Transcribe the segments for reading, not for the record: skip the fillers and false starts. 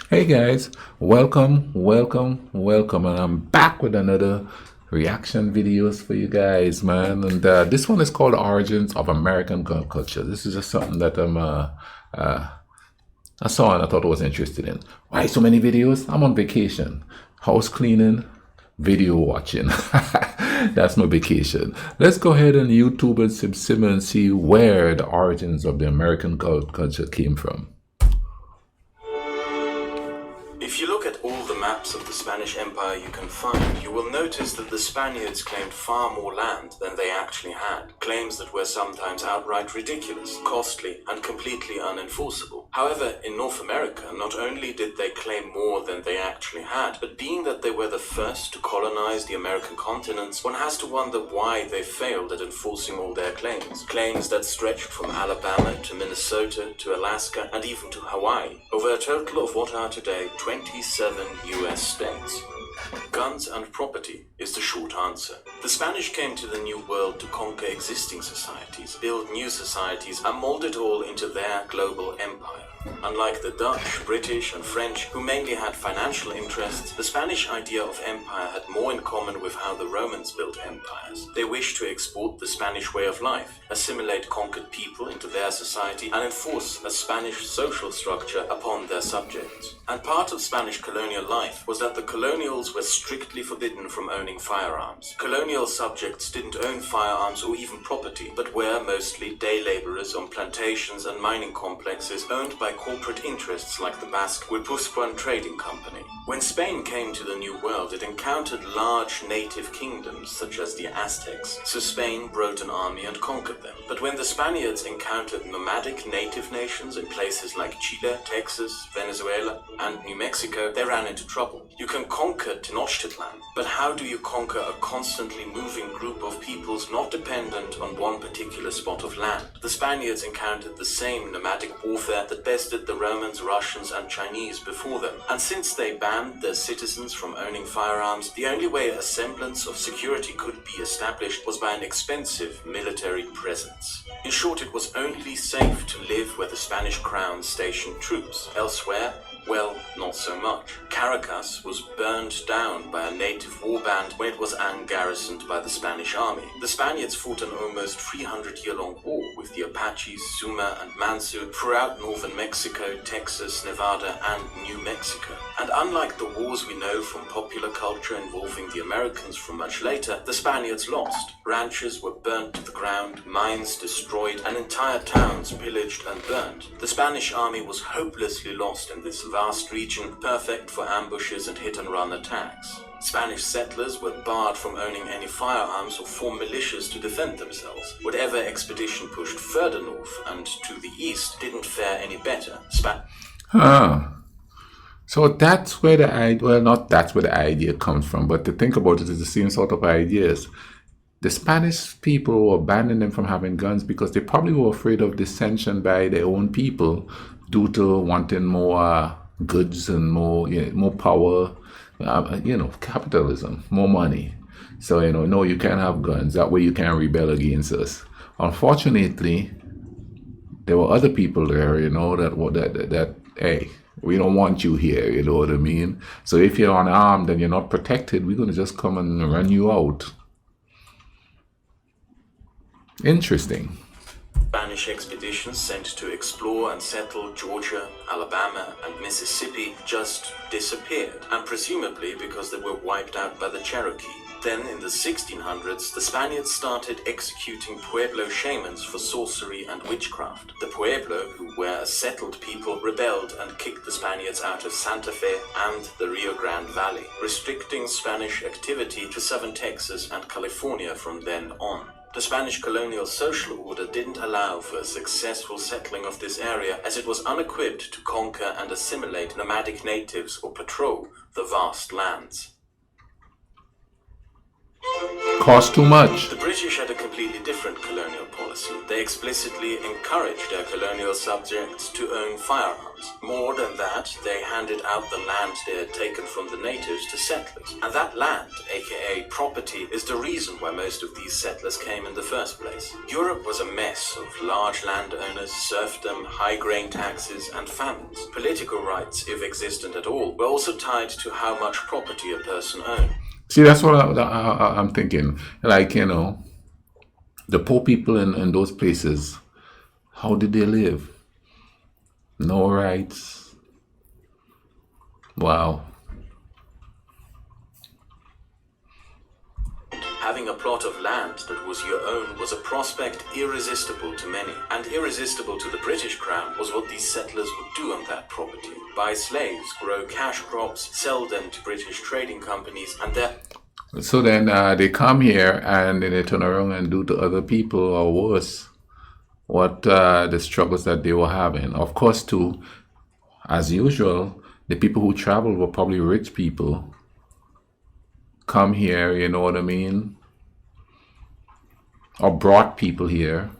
Hey guys, welcome, and I'm back with another reaction videos for you guys, man. And this one is called Origins of American Gun Culture. This is just something that uh, I saw and I thought I was interested in. Why so many videos? I'm on vacation, house cleaning, video watching. That's my vacation. Let's go ahead and YouTube and sim and see where the origins of the American culture came from. If you look at all the maps of the Spanish Empire you can find, you will notice that the Spaniards claimed far more land than they actually had, claims that were sometimes outright ridiculous, costly, and completely unenforceable. However, in North America, not only did they claim more than they actually had, but being that they were the first to colonize the American continents, one has to wonder why they failed at enforcing all their claims. Claims that stretched from Alabama to Minnesota to Alaska and even to Hawaii, over a total of what are today 27 US states. Guns and property is the short answer. The Spanish came to the New World to conquer existing societies, build new societies, and mold it all into their global empire. Unlike the Dutch, British, and French, who mainly had financial interests, the Spanish idea of empire had more in common with how the Romans built empires. They wished to export the Spanish way of life, assimilate conquered people into their society, and enforce a Spanish social structure upon their subjects. And part of Spanish colonial life was that the colonials were strictly forbidden from owning firearms. Colonial subjects didn't own firearms or even property, but were mostly day laborers on plantations and mining complexes owned by corporate interests like the Basque Guipuzcoan Trading Company. When Spain came to the New World, it encountered large native kingdoms such as the Aztecs, so Spain brought an army and conquered them. But when the Spaniards encountered nomadic native nations in places like Chile, Texas, Venezuela, and New Mexico, they ran into trouble. You can conquer Tenochtitlan, but how do you conquer a constantly moving group of peoples not dependent on one particular spot of land? The Spaniards encountered the same nomadic warfare that bested the Romans, Russians, and Chinese before them. And since they banned their citizens from owning firearms, the only way a semblance of security could be established was by an expensive military presence. In short, it was only safe to live where the Spanish crown stationed troops. Elsewhere, well, not so much. Caracas was burned down by a native warband when it was ungarrisoned by the Spanish army. The Spaniards fought an almost 300-year-long war with the Apaches, Zuma, and Mansu throughout northern Mexico, Texas, Nevada, and New Mexico. And unlike the wars we know from popular culture involving the Americans from much later, the Spaniards lost. Ranches were burnt to the ground, mines destroyed, and entire towns pillaged and burned. The Spanish army was hopelessly lost in this vast region, perfect for ambushes and hit-and-run attacks. Spanish settlers were barred from owning any firearms or form militias to defend themselves. Whatever expedition pushed further north and to the east didn't fare any better. So that's where the idea, well, not that's where the idea comes from, but to think about it is the same sort of ideas. The Spanish people were banning them from having guns because they probably were afraid of dissension by their own people due to wanting more goods and more power, capitalism, more money. So, no, you can't have guns. That way you can't rebel against us. Unfortunately, there were other people there, that hey, we don't want you here, you know what I mean? So if you're unarmed and you're not protected, we're going to just come and run you out. Interesting. Spanish expeditions sent to explore and settle Georgia, Alabama, and Mississippi just disappeared, and presumably because they were wiped out by the Cherokee. Then, in the 1600s, the Spaniards started executing Pueblo shamans for sorcery and witchcraft. The Pueblo, who were a settled people, rebelled and kicked the Spaniards out of Santa Fe and the Rio Grande Valley, restricting Spanish activity to southern Texas and California from then on. The Spanish colonial social order didn't allow for a successful settling of this area, as it was unequipped to conquer and assimilate nomadic natives or patrol the vast lands. Cost too much. The British had a completely different colonial policy. They explicitly encouraged their colonial subjects to own firearms. More than that, they handed out the land they had taken from the natives to settlers. And that land, aka property, is the reason why most of these settlers came in the first place. Europe was a mess of large landowners, serfdom, high grain taxes, and famines. Political rights, if existent at all, were also tied to how much property a person owned. See, that's what I'm thinking. Like, you know, the poor people in those places, how did they live? No rights. Wow. Having a plot of land that was your own was a prospect irresistible to many, and irresistible to the British Crown was what these settlers would do on that property. Buy slaves, grow cash crops, sell them to British trading companies, and their... So then they come here and then they turn around and do to other people or worse what the struggles that they were having. Of course, too, as usual, the people who traveled were probably rich people. Come here, you know what I mean? Or brought people here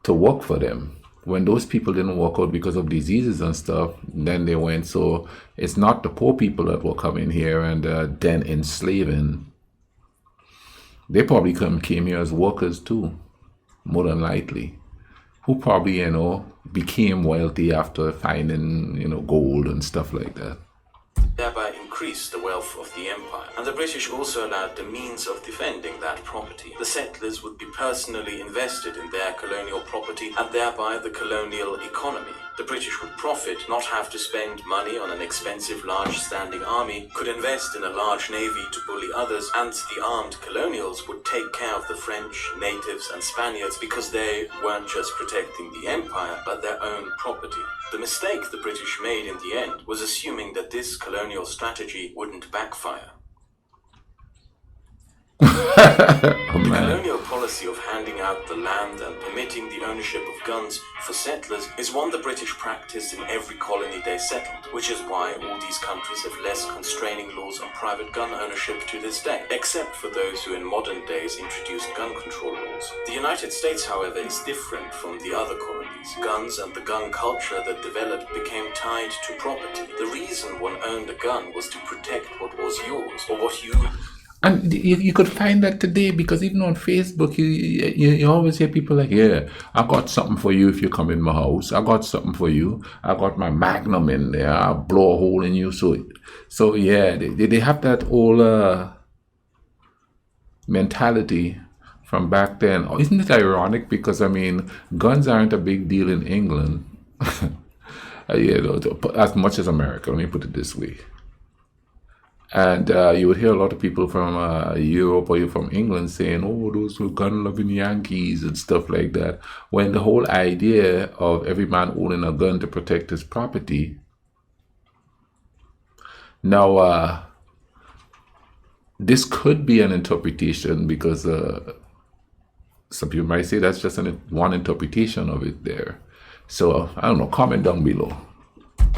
to work for them. When those people didn't work out because of diseases and stuff, then they went. So it's not the poor people that were coming here and then enslaving. They probably came here as workers too, more than likely, who probably, you know, became wealthy after finding, you know, gold and stuff like that. Thereby increased the wealth of the empire, and the British also allowed the means of defending that property. The settlers would be personally invested in their colonial property and thereby the colonial economy. The British would profit, not have to spend money on an expensive large standing army, could invest in a large navy to bully others, and the armed colonials would take care of the French, natives and Spaniards because they weren't just protecting the empire but their own property. The mistake the British made in the end was assuming that this colonial strategy wouldn't backfire. Oh, The man. colonial policy of handing out the land and permitting the ownership of guns for settlers is one the British practiced in every colony they settled, which is why all these countries have less constraining laws on private gun ownership to this day, except for those who in modern days introduced gun control laws. The United States, however, is different from the other colonies. Guns and the gun culture that developed became tied to property. The reason one owned a gun was to protect what was yours, or what you... And you could find that today because even on Facebook, you always hear people like, yeah, I got something for you if you come in my house. I got something for you. I got my Magnum in there. I'll blow a hole in you. So yeah, they have that whole mentality from back then. Oh, isn't it ironic? Because, I mean, guns aren't a big deal in England. You know, as much as America. Let me put it this way. And you would hear a lot of people from Europe or from England saying, oh, those were gun-loving Yankees and stuff like that. When the whole idea of every man owning a gun to protect his property. Now, this could be an interpretation because some people might say that's just one interpretation of it there. So, I don't know, comment down below.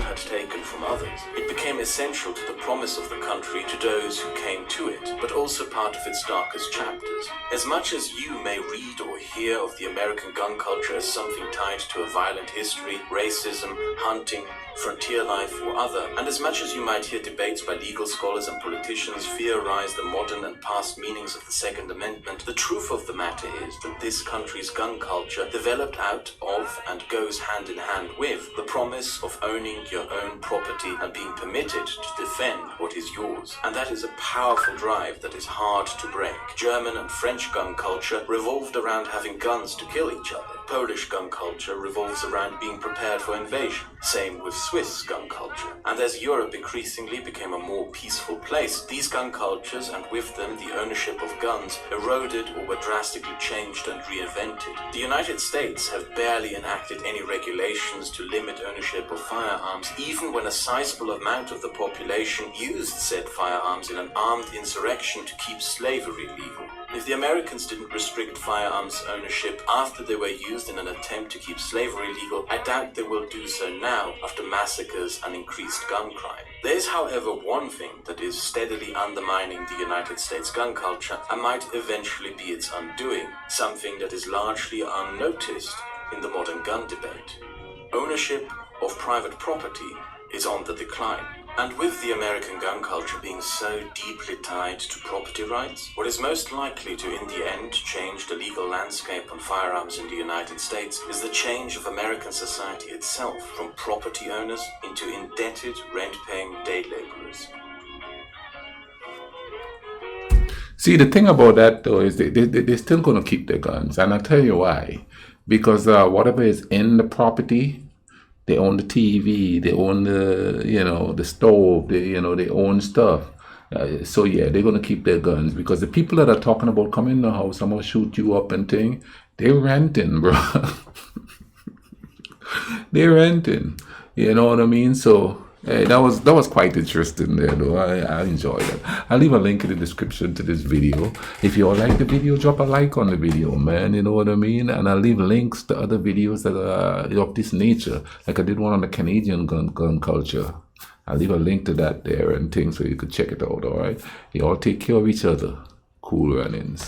had taken from others. It became essential to the promise of the country to those who came to it, but also part of its darkest chapters. As much as you may read or hear of the American gun culture as something tied to a violent history, racism, hunting, frontier life or other, and as much as you might hear debates by legal scholars and politicians theorize the modern and past meanings of the Second Amendment, the truth of the matter is that this country's gun culture developed out of and goes hand in hand with the promise of owning your own property and being permitted to defend what is yours. And that is a powerful drive that is hard to break. German and French gun culture revolved around having guns to kill each other. Polish gun culture revolves around being prepared for invasion. Same with Swiss gun culture. And as Europe increasingly became a more peaceful place, these gun cultures, and with them the ownership of guns, eroded or were drastically changed and reinvented. The United States have barely enacted any regulations to limit ownership of firearms, even when a sizable amount of the population used said firearms in an armed insurrection to keep slavery legal. If the Americans didn't restrict firearms ownership after they were used in an attempt to keep slavery legal, I doubt they will do so now after massacres and increased gun crime. There's, however, one thing that is steadily undermining the United States gun culture and might eventually be its undoing, something that is largely unnoticed in the modern gun debate. Ownership of private property is on the decline. And with the American gun culture being so deeply tied to property rights, what is most likely to in the end change the legal landscape on firearms in the United States is the change of American society itself from property owners into indebted, rent-paying day laborers. See, the thing about that though is they're still going to keep their guns, and I'll tell you why. Because whatever is in the property, they own the TV, they own the stove, they own stuff. So yeah, they're gonna keep their guns because the people that are talking about coming in the house, I'm gonna shoot you up and thing, they're renting, bro. They're renting. You know what I mean? So hey, that was quite interesting there though. I enjoyed it. I'll leave a link in the description to this video. If you all like the video, drop a like on the video, man. You know what I mean? And I'll leave links to other videos that are of this nature. Like I did one on the Canadian gun culture. I'll leave a link to that there and things so you could check it out, alright? You all take care of each other. Cool runnings.